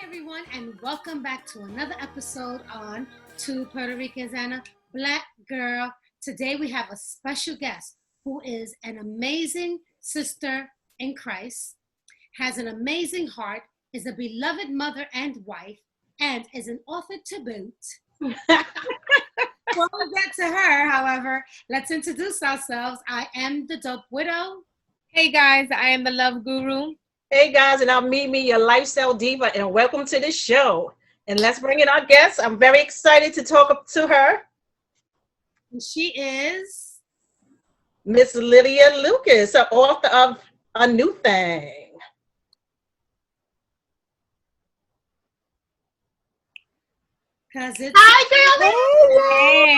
everyone, and welcome back to another episode on Two Puerto Ricans and a Black Girl. Today we have a special guest who is an amazing sister in Christ, has an amazing heart, is a beloved mother and wife, and is an author to boot. Before we get to her, however, let's introduce ourselves. I am the Dope Widow. Hey guys, I am the Love Guru. Hey guys, and I'm Mimi, your lifestyle diva, and welcome to the show. And let's bring in our guest. I'm very excited to talk to her. And she is Miss Lydia Lucas, the author of A New Thing. Hi,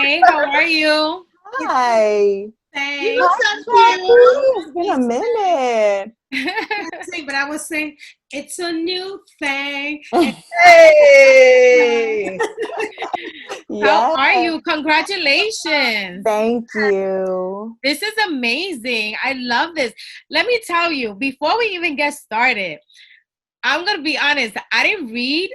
Hey, how are you? Hi. saying, You look so cute. It's been a minute. but I was saying, it's a new thing. Hey! How are you? Congratulations. Thank you. This is amazing. I love this. Let me tell you, before we even get started, I'm going to be honest. I didn't read,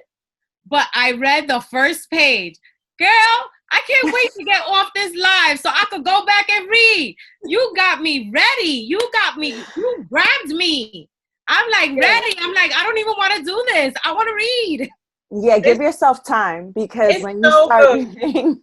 but I read the first page. Girl, I can't wait to get off this live so I could go back and read. You got me ready. You grabbed me. I'm like ready. I'm like, I don't even want to do this. I want to read. Yeah, give yourself time because it's when so you start good. reading,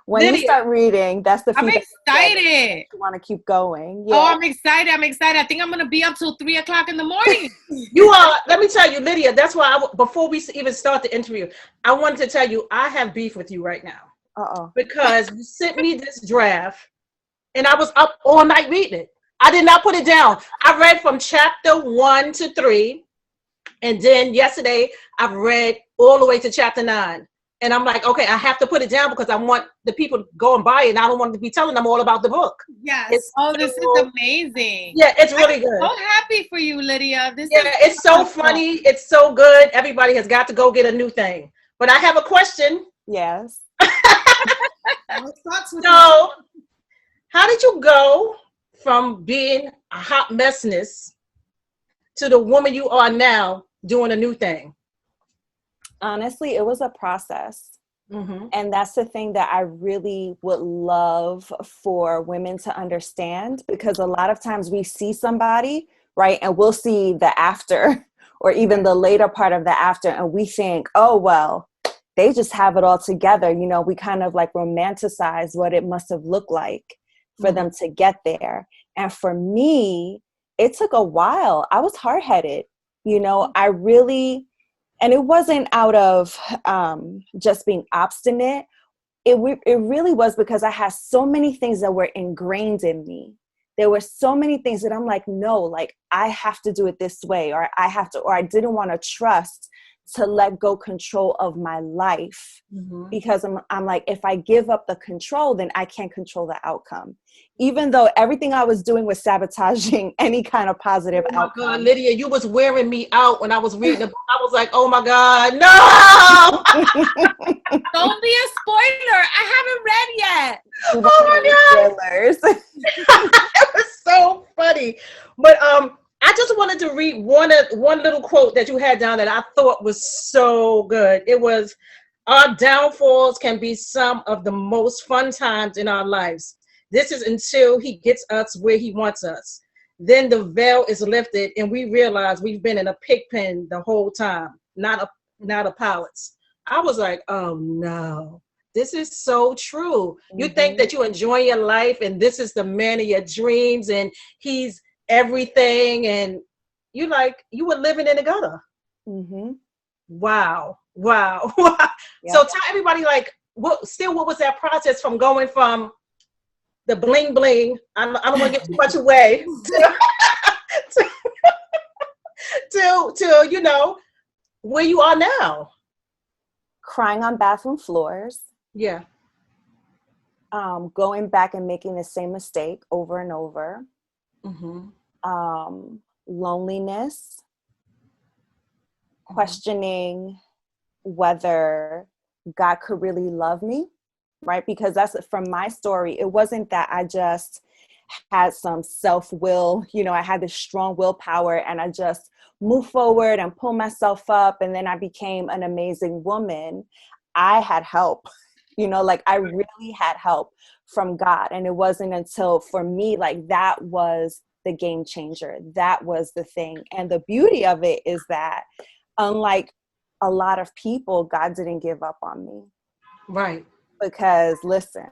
Lydia. you start reading, that's the I'm feedback you get. excited. You want to keep going. Oh, Yeah. I'm excited. I'm excited. I think I'm going to be up till 3 o'clock in the morning. You are, let me tell you, Lydia, that's why before we even start the interview, I wanted to tell you I have beef with you right now. Uh-oh. Because you sent me this draft and I was up all night reading it. I did not put it down. I read from chapter 1 to 3. And then yesterday I've read all the way to chapter 9. And I'm like, okay, I have to put it down because I want the people to go and buy it. And I don't want to be telling them all about the book. Yes. This is amazing. Yeah, it's really good. I'm so happy for you, Lydia. It's so funny. It's so good. Everybody has got to go get A New Thing. But I have a question. Yes. So, how did you go from being a hot messness to the woman you are now doing a new thing? Honestly, it was a process. Mm-hmm. And that's the thing that I really would love for women to understand, because a lot of times we see somebody, right, and we'll see the after or even the later part of the after, and we think, oh, well, they just have it all together. You know, we kind of like romanticize what it must have looked like for them to get there. And for me, it took a while. I was hard-headed. You know, I really... And it wasn't out of just being obstinate. It really was because I had so many things that were ingrained in me. There were so many things that I'm like, no, like I have to do it this way, or I didn't want to trust to let go control of my life, because I'm like, if I give up the control, then I can't control the outcome. Even though everything I was doing was sabotaging any kind of positive outcome. God, Lydia, you was wearing me out when I was reading the book. I was like, oh my God, no! Don't be a spoiler. I haven't read yet. Oh my God. Spoilers. It was so funny. But I just wanted to read one little quote that you had down that I thought was so good. It was, our downfalls can be some of the most fun times in our lives. This is until he gets us where he wants us. Then the veil is lifted and we realize we've been in a pig pen the whole time, not a palace. I was like, oh no, this is so true. You think that you enjoy your life and this is the man of your dreams and he's everything, and you were living in the gutter. Wow. Yeah. So tell everybody, like, what was that process from going from the bling bling, I don't want to give too much away, to you know where you are now? Crying on bathroom floors. Yeah. Going back and making the same mistake over and over. Loneliness, questioning whether God could really love me, right? Because that's from my story. It wasn't that I just had some self-will, I had this strong willpower, and I just moved forward and pulled myself up, and then I became an amazing woman. I had help, like I really had help from God. And it wasn't until, for me, like that was the game changer. That was the thing. And the beauty of it is that, unlike a lot of people, God didn't give up on me. Right. Because listen,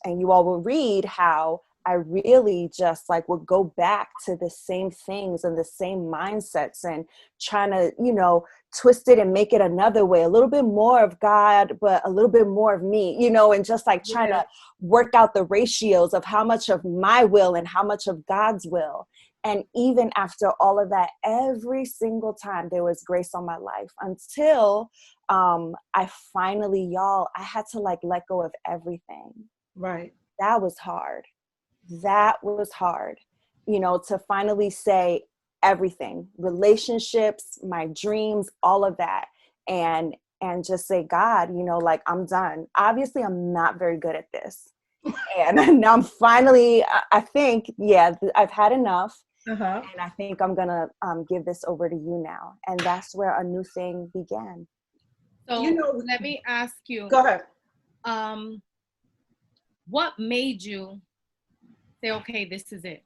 and you all will read how I really just like would go back to the same things and the same mindsets and trying to, twist it and make it another way, a little bit more of God, but a little bit more of me, and just like trying to work out the ratios of how much of my will and how much of God's will. And even after all of that, every single time there was grace on my life until I finally, I had to like let go of everything. Right. That was hard. That was hard, to finally say everything, relationships, my dreams, all of that. And just say, God, like I'm done. Obviously, I'm not very good at this. And now I'm finally, I think, I've had enough. Uh-huh. And I think I'm going to give this over to you now. And that's where a new thing began. So let me ask you. Go ahead. What made you say, okay, this is it?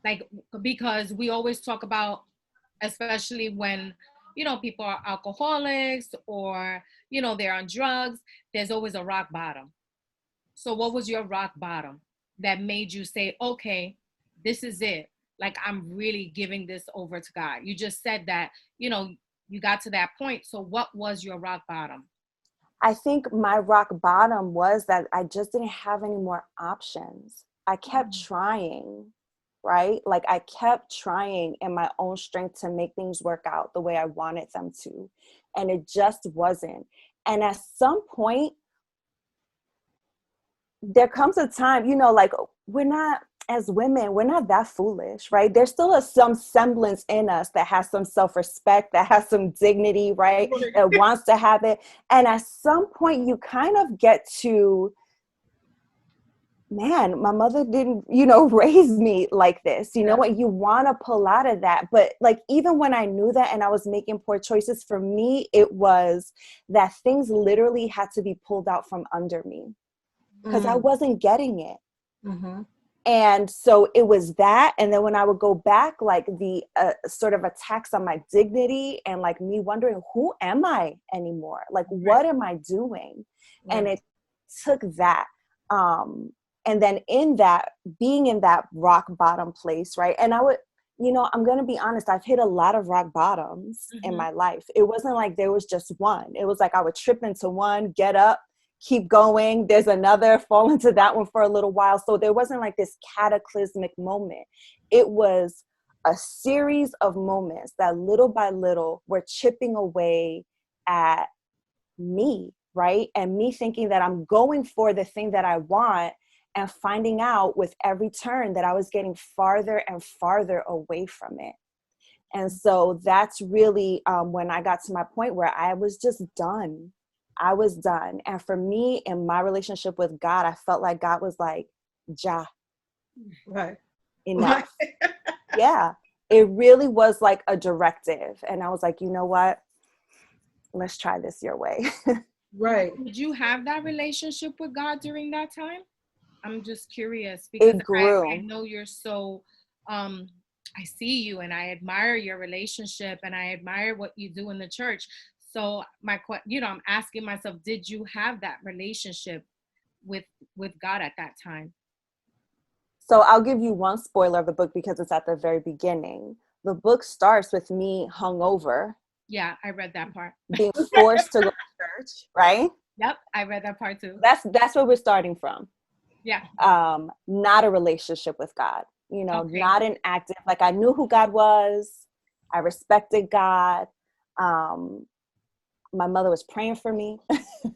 Like, because we always talk about, especially when, people are alcoholics or, they're on drugs, there's always a rock bottom. So what was your rock bottom that made you say, okay, this is it? Like, I'm really giving this over to God. You just said that, you got to that point. So what was your rock bottom? I think my rock bottom was that I just didn't have any more options. I kept trying, right? Like I kept trying in my own strength to make things work out the way I wanted them to. And it just wasn't. And at some point, there comes a time, like as women, we're not that foolish, right? There's still some semblance in us that has some self-respect, that has some dignity, right? That wants to have it. And at some point you kind of get to, man, my mother didn't, raise me like this. You know what? You want to pull out of that. But like, even when I knew that and I was making poor choices, for me, it was that things literally had to be pulled out from under me because I wasn't getting it. Mm-hmm. And so it was that. And then when I would go back, like the sort of attacks on my dignity and like me wondering, who am I anymore? Like, what am I doing? Right. And it took that. And then in that, being in that rock bottom place, right? And I would, I'm going to be honest, I've hit a lot of rock bottoms in my life. It wasn't like there was just one. It was like I would trip into one, get up, keep going. There's another, fall into that one for a little while. So there wasn't like this cataclysmic moment. It was a series of moments that little by little were chipping away at me, right? And me thinking that I'm going for the thing that I want and finding out with every turn that I was getting farther and farther away from it. And so that's really when I got to my point where I was just done. I was done. And for me, in my relationship with God, I felt like God was like, ja, right, enough. Right. Yeah, it really was like a directive. And I was like, you know what? Let's try this your way. Right. Did you have that relationship with God during that time? I'm just curious because it grew. I know you're so, I see you and I admire your relationship and I admire what you do in the church. So I'm asking myself, did you have that relationship with God at that time? So I'll give you one spoiler of the book because it's at the very beginning. The book starts with me hungover. Yeah, I read that part. Being forced to go to church, right? Yep, I read that part too. That's where we're starting from. Yeah. Not a relationship with God, Okay. Not an active, like I knew who God was. I respected God. My mother was praying for me.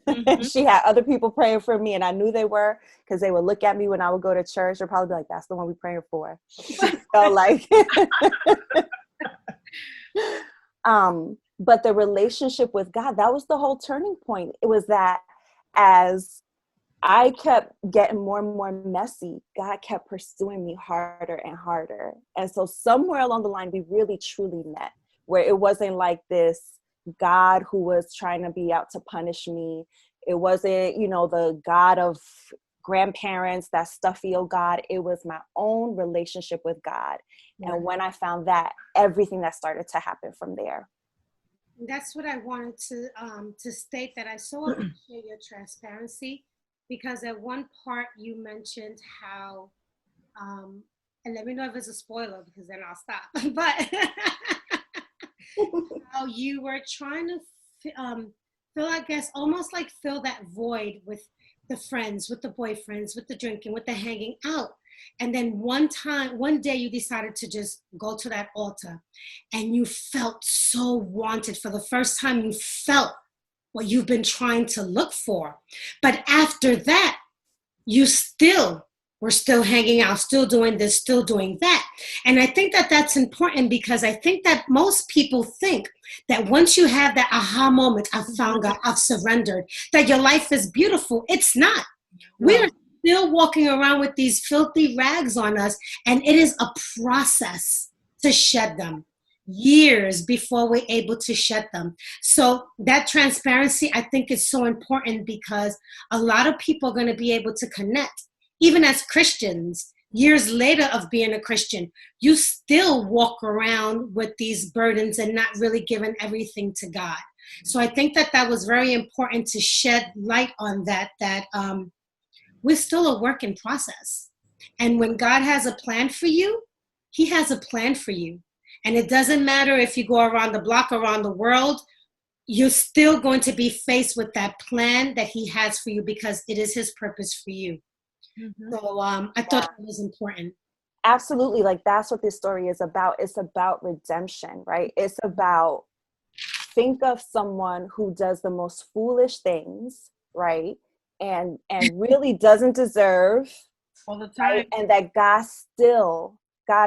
Mm-hmm. She had other people praying for me and I knew they were because they would look at me when I would go to church. They'd probably be like, that's the one we're praying for. So like, but the relationship with God, that was the whole turning point. It was that as I kept getting more and more messy. God kept pursuing me harder and harder. And so somewhere along the line, we really truly met, where it wasn't like this God who was trying to be out to punish me. It wasn't, the God of grandparents, that stuffy old God. It was my own relationship with God. Yeah. And when I found that, everything that started to happen from there. That's what I wanted to state, that I so appreciate your transparency, because at one part you mentioned how, and let me know if it's a spoiler because then I'll stop, but how you were trying to fill, I guess, almost like fill that void with the friends, with the boyfriends, with the drinking, with the hanging out. And then one day you decided to just go to that altar and you felt so wanted. For the first time, you felt what you've been trying to look for. But after that, you were still hanging out, still doing this, still doing that. And I think that that's important, because I think that most people think that once you have that aha moment, I've found God, I've surrendered, that your life is beautiful. It's not. No. We are still walking around with these filthy rags on us, and it is a process to shed them, years before we're able to shed them. So that transparency, I think, is so important, because a lot of people are going to be able to connect. Even as Christians, years later of being a Christian, you still walk around with these burdens and not really giving everything to God. So I think that that was very important to shed light on that we're still a work in process. And when God has a plan for you, he has a plan for you. And it doesn't matter if you go around the block, around the world, you're still going to be faced with that plan that he has for you, because it is his purpose for you. Mm-hmm. So I thought that was important. Absolutely. Like, that's what this story is about. It's about redemption, right? It's about, think of someone who does the most foolish things, right? And really doesn't deserve, All the time. right? And that God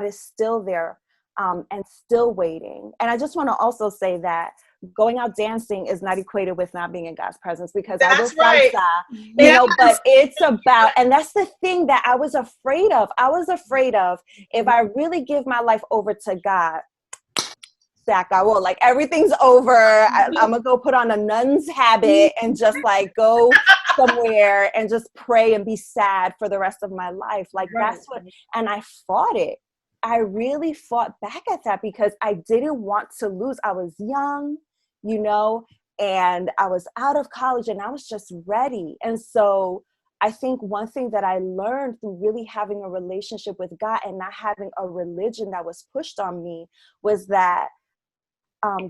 is still there, and still waiting. And I just want to also say that going out dancing is not equated with not being in God's presence, because I will That's right. salsa, but it's about, and that's the thing that I was afraid of. I was afraid of, if I really give my life over to God, I will, like, everything's over. I'm gonna go put on a nun's habit and just like go somewhere and just pray and be sad for the rest of my life. Like, that's what, and I fought it. I really fought back at that, because I didn't want to lose. I was young, and I was out of college and I was just ready. And so I think one thing that I learned through really having a relationship with God and not having a religion that was pushed on me was that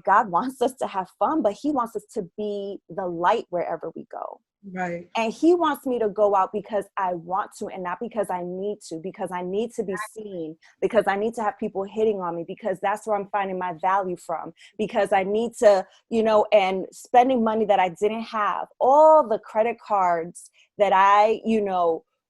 God wants us to have fun, but he wants us to be the light wherever we go. Right. And he wants me to go out because I want to, and not because I need to, because I need to be seen, because I need to have people hitting on me, because that's where I'm finding my value from, because I need to, and spending money that I didn't have, all the credit cards that I,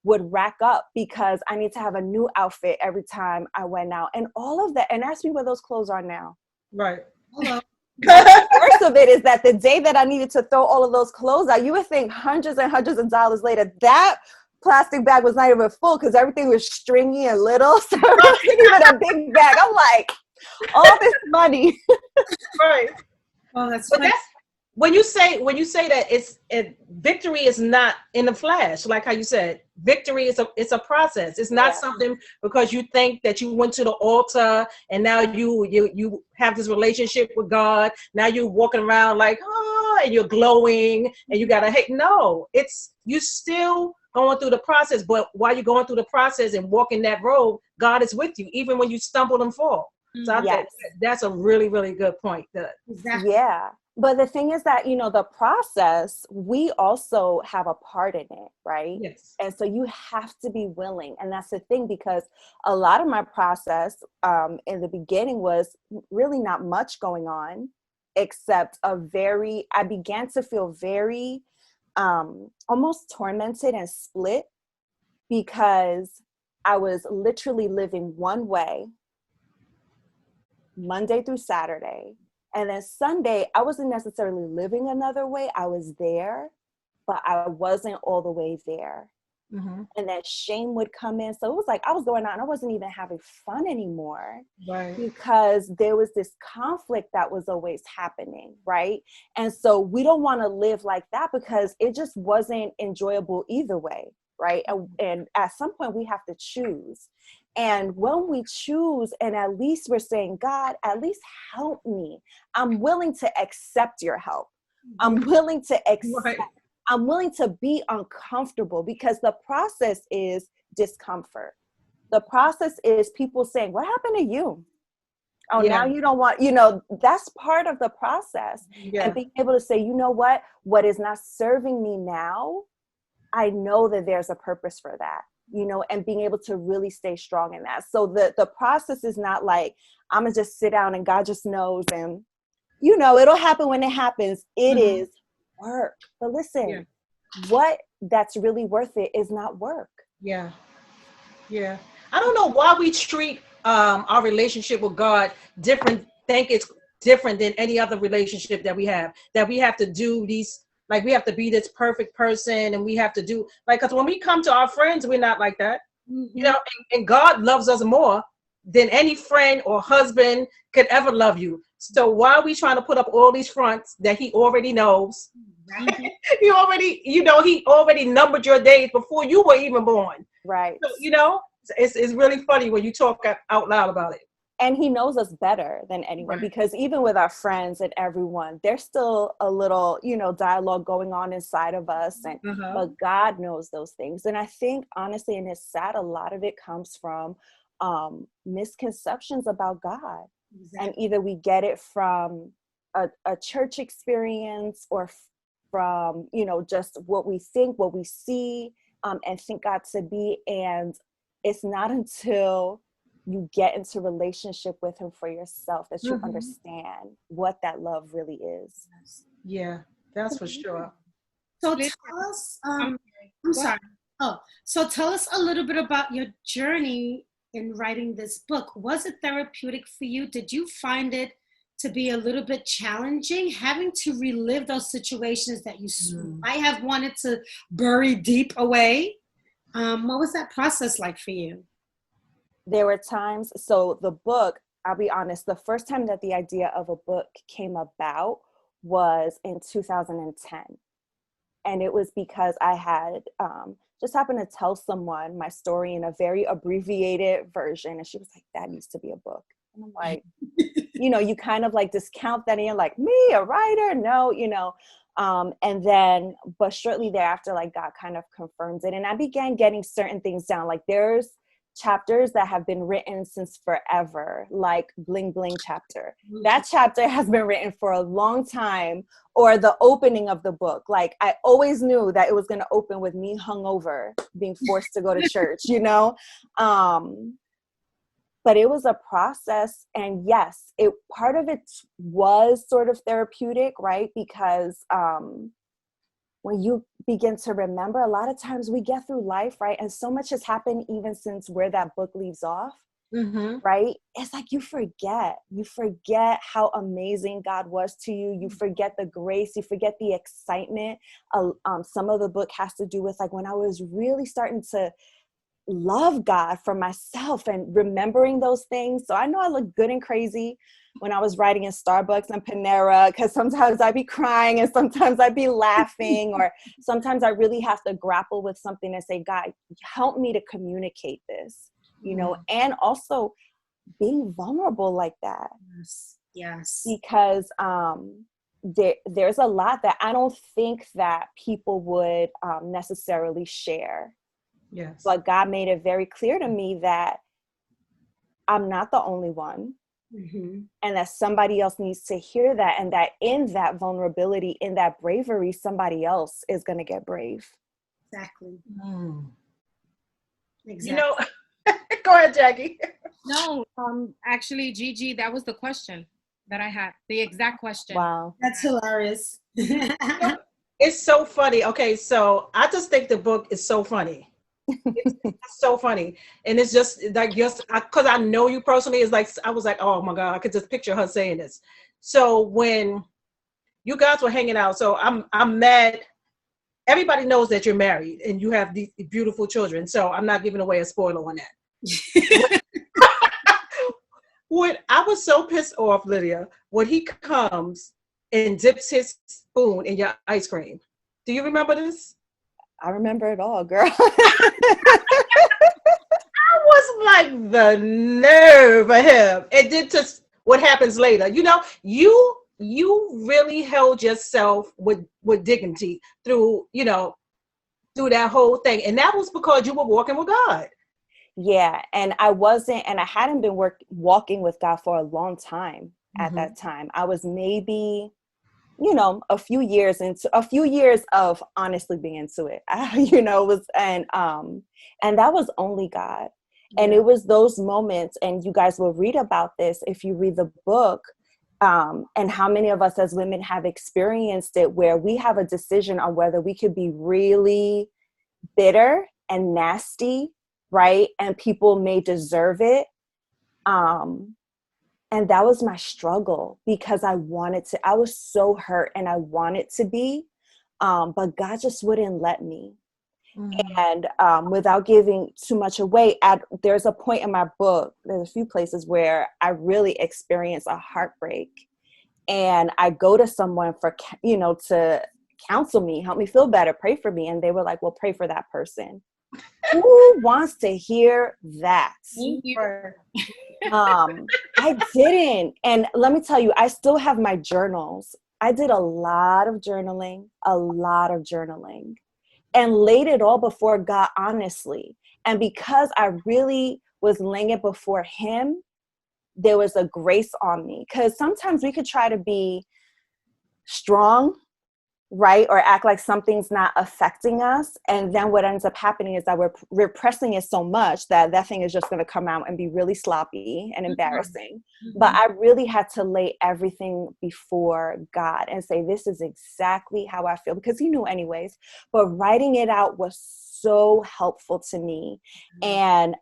would rack up because I need to have a new outfit every time I went out, and all of that. And ask me where those clothes are now. Right. Hello. The worst of it is that the day that I needed to throw all of those clothes out, you would think hundreds and hundreds of dollars later, that plastic bag was not even full because everything was stringy and little. So it wasn't even a big bag. I'm like, all this money. Right. Oh, that's But funny. that's when you say that victory is not in the flash, like how you said, victory is a process. It's not something because you think that you went to the altar and now you have this relationship with God. Now you're walking around like, and you're glowing and you gotta no, it's you still going through the process. But while you're going through the process and walking that road, God is with you, even when you stumble and fall. So I think that's a really, really good point. Exactly. Yeah. But the thing is that, the process, we also have a part in it, right? Yes. And so you have to be willing. And that's the thing, because a lot of my process in the beginning was really not much going on, except I began to feel very almost tormented and split, because I was literally living one way Monday through Saturday. And then Sunday, I wasn't necessarily living another way. I was there, but I wasn't all the way there. Mm-hmm. And that shame would come in. So it was like I was going out and I wasn't even having fun anymore, Right. because there was this conflict that was always happening, right? And so we don't want to live like that, because it just wasn't enjoyable either way, right? And at some point we have to choose. And when we choose, and at least we're saying, God, at least help me. I'm willing to accept your help. I'm willing to accept. Right. I'm willing to be uncomfortable, because the process is discomfort. The process is people saying, what happened to you? Oh, Yeah. now you don't want, that's part of the process. Yeah. And being able to say, you know what is not serving me now, I know that there's a purpose for that, and being able to really stay strong in that. So the process is not like, I'm going to just sit down and God just knows, and, it'll happen when it happens. It is work. But listen, what that's really worth it is not work. Yeah. Yeah. I don't know why we treat our relationship with God different. Think it's different than any other relationship that we have. That we have to do these, like we have to be this perfect person, and we have to do because when we come to our friends, we're not like that. And God loves us more than any friend or husband could ever love you. So why are we trying to put up all these fronts that he already knows? He already numbered your days before you were even born. Right. So, it's really funny when you talk out loud about it. And he knows us better than anyone, because even with our friends and everyone, there's still a little, dialogue going on inside of us. And but God knows those things. And I think, honestly, and it's sad, a lot of it comes from misconceptions about God. Exactly. And either we get it from a church experience, or from, just what we think, what we see, and think God to be. And it's not until you get into relationship with him for yourself that you understand what that love really is. Yeah, that's for sure. So tell us, I'm sorry. So tell us a little bit about your journey in writing this book. Was it therapeutic for you? Did you find it to be a little bit challenging, having to relive those situations that you might have wanted to bury deep away? What was that process like for you? There were times, so the book, I'll be honest, the first time that the idea of a book came about was in 2010. And it was because I had just happened to tell someone my story in a very abbreviated version. And she was like, that needs to be a book. And I'm like, you kind of like discount that, and you're like, me, a writer? No, and then, but shortly thereafter, like God kind of confirms it. And I began getting certain things down. Like there's chapters that have been written since forever, like Bling Bling chapter. That chapter has been written for a long time. Or the opening of the book. Like I always knew that it was going to open with me hungover, being forced to go to church, But it was a process. And yes, part of it was sort of therapeutic, right? Because when you begin to remember, a lot of times we get through life, right? And so much has happened even since where that book leaves off, right? It's like you forget how amazing God was to you. You forget the grace, you forget the excitement. Some of the book has to do with like when I was really starting to love God for myself and remembering those things. So I know I look good and crazy when I was writing in Starbucks and Panera, because sometimes I'd be crying and sometimes I'd be laughing, or sometimes I really have to grapple with something and say, God, help me to communicate this, and also being vulnerable like that. Yes. Because there's a lot that I don't think that people would necessarily share. Yes. But God made it very clear to me that I'm not the only one, and that somebody else needs to hear that, and that in that vulnerability, in that bravery, somebody else is going to get brave. Exactly. Go ahead, Jackie. No, actually, Gigi, that was the question that I had. The exact question. Wow. That's hilarious. It's so funny. Okay, so I just think the book is so funny. It's so funny. And it's just like, because I know you personally, it's like, I was like, oh my God, I could just picture her saying this. So when you guys were hanging out, so I'm mad everybody knows that you're married and you have these beautiful children. So I'm not giving away a spoiler on that. When I was so pissed off, Lydia, when he comes and dips his spoon in your ice cream. Do you remember this? I remember it all, girl. I was like, the nerve of him. And then to what happens later. You know, you really held yourself with dignity through, you know, through that whole thing. And that was because you were walking with God. Yeah, and I hadn't been walking with God for a long time at that time. I was maybe, you know, a few years of honestly being into it. You know, and that was only God. Yeah. And it was those moments, and you guys will read about this if you read the book, and how many of us as women have experienced it, where we have a decision on whether we could be really bitter and nasty, right? And people may deserve it. And that was my struggle, because I was so hurt and I wanted to be, but God just wouldn't let me. And without giving too much away, there's a point in my book, there's a few places where I really experience a heartbreak, and I go to someone for, you know, to counsel me, help me feel better, pray for me. And they were like, well, pray for that person. Who wants to hear that? I didn't. And let me tell you, I still have my journals. I did a lot of journaling, and laid it all before God, honestly. And because I really was laying it before him, there was a grace on me. Because sometimes we could try to be strong, right? Or act like something's not affecting us. And then what ends up happening is that we're repressing it so much that thing is just going to come out and be really sloppy and embarrassing. But I really had to lay everything before God and say, this is exactly how I feel, because he knew anyways. But writing it out was so helpful to me. And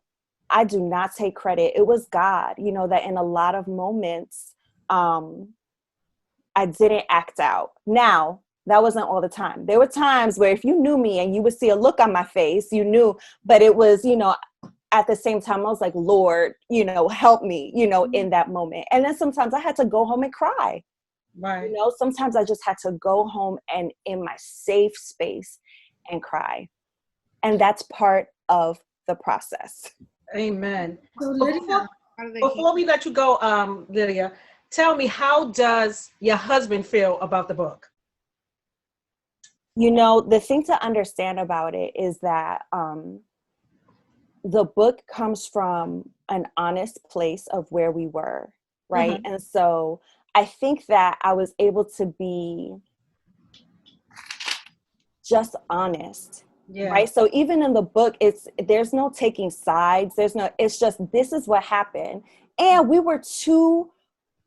I do not take credit. It was God, you know, that in a lot of moments, I didn't act out. Now, that wasn't all the time. There were times where if you knew me and you would see a look on my face, you knew, but it was, you know, at the same time, I was like, Lord, you know, help me, you know, in that moment. And then sometimes I had to go home and cry. Right. You know, sometimes I just had to go home and in my safe space and cry. And that's part of the process. Amen. So before we let you go, Lydia, tell me, how does your husband feel about the book? You know, the thing to understand about it is that the book comes from an honest place of where we were, right? And so I think that I was able to be just honest, right? So even in the book, there's no taking sides. It's just, this is what happened. And we were two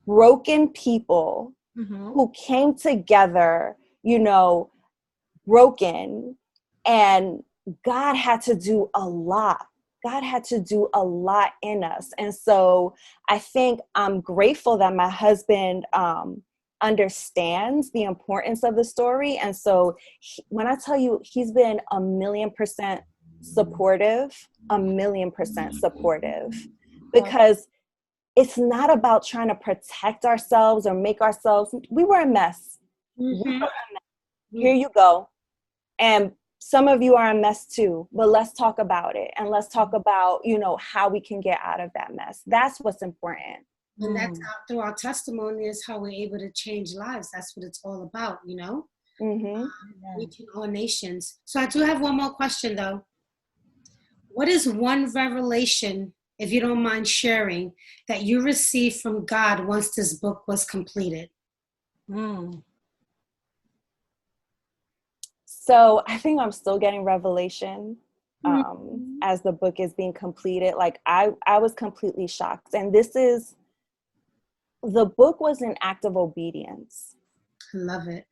broken people who came together, you know, broken, and God had to do a lot. God had to do a lot in us. And so I think I'm grateful that my husband understands the importance of the story. And so when I tell you, he's been 1,000,000% supportive, 1,000,000% supportive, because it's not about trying to protect ourselves or make ourselves, we were a mess. Here you go. And some of you are a mess too, but let's talk about it. And let's talk about, you know, how we can get out of that mess. That's what's important. And that's through our testimony is how we're able to change lives. That's what it's all about, you know, reaching all nations. So I do have one more question though. What is one revelation, if you don't mind sharing, that you received from God once this book was completed? So I think I'm still getting revelation as the book is being completed. Like I was completely shocked. And the book was an act of obedience. I love it.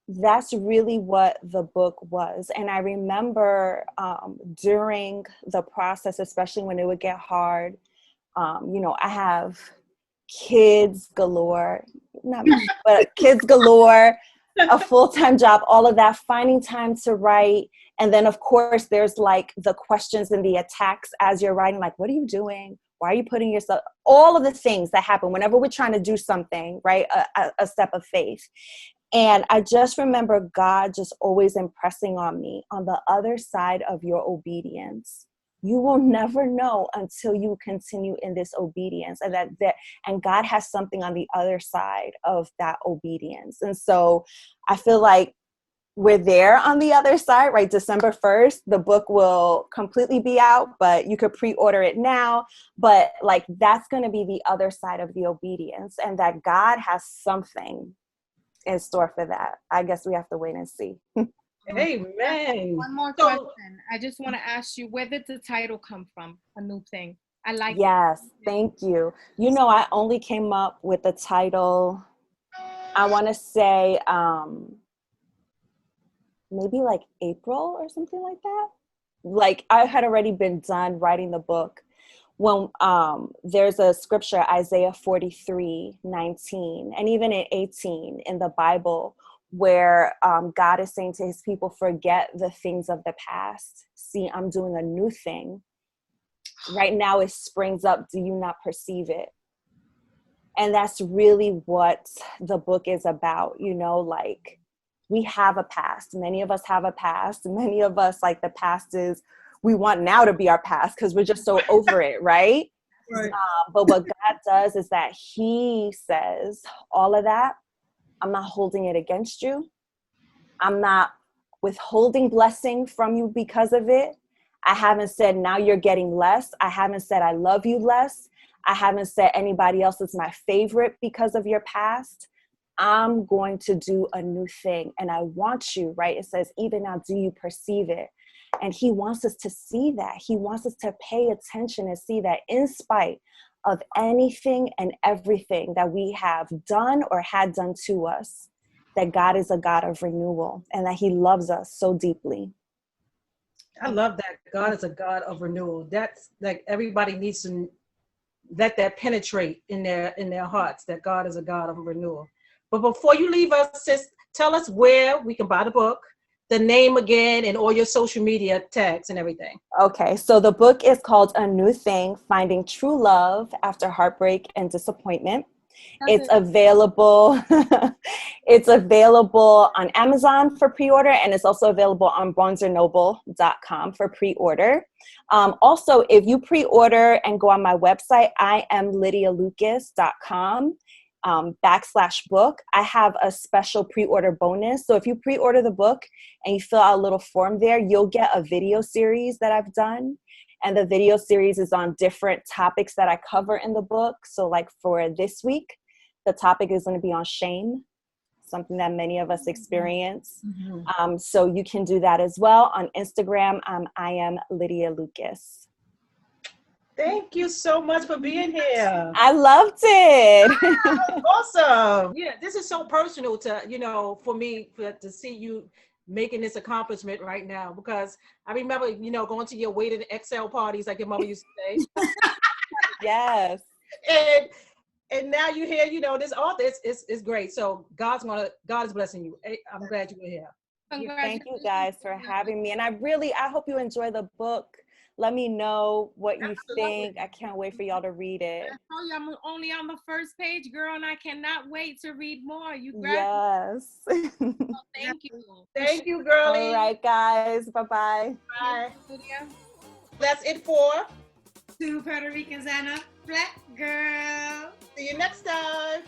That's really what the book was. And I remember during the process, especially when it would get hard, you know, I have kids galore, not me, but kids galore. a full-time job, all of that, finding time to write. And then of course there's like the questions and the attacks as you're writing, like, what are you doing? Why are you putting yourself, all of the things that happen whenever we're trying to do something, right? A step of faith. And I just remember God just always impressing on me, on the other side of your obedience, you will never know until you continue in this obedience, and and God has something on the other side of that obedience. And so I feel like we're there on the other side, right? December 1st, the book will completely be out, but you could pre-order it now. But like, that's going to be the other side of the obedience, and that God has something in store for that. I guess we have to wait and see. Amen. One more question. I just want to ask you, where did the title come from? A New Thing. I like it. Yes, thank you. You know, I only came up with the title, I want to say maybe like April or something like that. Like, I had already been done writing the book when there's a scripture, Isaiah 43:19, and even in 18 in the Bible, where God is saying to his people, forget the things of the past. See, I'm doing a new thing. Right now it springs up. Do you not perceive it? And that's really what the book is about. You know, like, we have a past. Many of us have a past. Many of us, like, the past is, we want now to be our past because we're just so over it, right? Right. But what God does is that he says, all of that, I'm not holding it against you. I'm not withholding blessing from you because of it. I haven't said now you're getting less. I haven't said I love you less. I haven't said anybody else is my favorite because of your past. I'm going to do a new thing. And I want you, right? It says, even now, do you perceive it? And he wants us to see that. He wants us to pay attention and see that in spite of anything and everything that we have done or had done to us, that God is a God of renewal and that he loves us so deeply. I love that. God is a God of renewal. That's like, everybody needs to let that penetrate in their hearts, that God is a God of renewal. But before you leave us, sis, tell us where we can buy the book, the name again, and all your social media tags and everything. Okay, so the book is called A New Thing, Finding True Love After Heartbreak and Disappointment. It's available. It's available on Amazon for pre-order, and it's also available on barnesandnoble.com for pre-order. Also, if you pre-order and go on my website, IamLydiaLucas.com /book, I have a special pre-order bonus. So if you pre-order the book and you fill out a little form there, you'll get a video series that I've done. And the video series is on different topics that I cover in the book. So like for this week, the topic is going to be on shame, something that many of us experience. Mm-hmm. So you can do that as well. On Instagram, I am Lydia Lucas. Thank you so much for being here. I loved it. Awesome. Yeah, this is so personal to, for me, to see you making this accomplishment right now, because I remember, going to your weighted Excel parties, like your mother used to say. Yes. And now you're here, this author is great. So God is blessing you. I'm glad you were here. Thank you guys for having me. And I hope you enjoy the book. Let me know what you think. I can't wait for y'all to read it. I told you I'm only on the first page, girl, and I cannot wait to read more. Yes. Thank you. Thank you, girlie. All right, guys. Bye-bye. Bye. That's it for Two Puerto Ricans and a Black Girl. See you next time.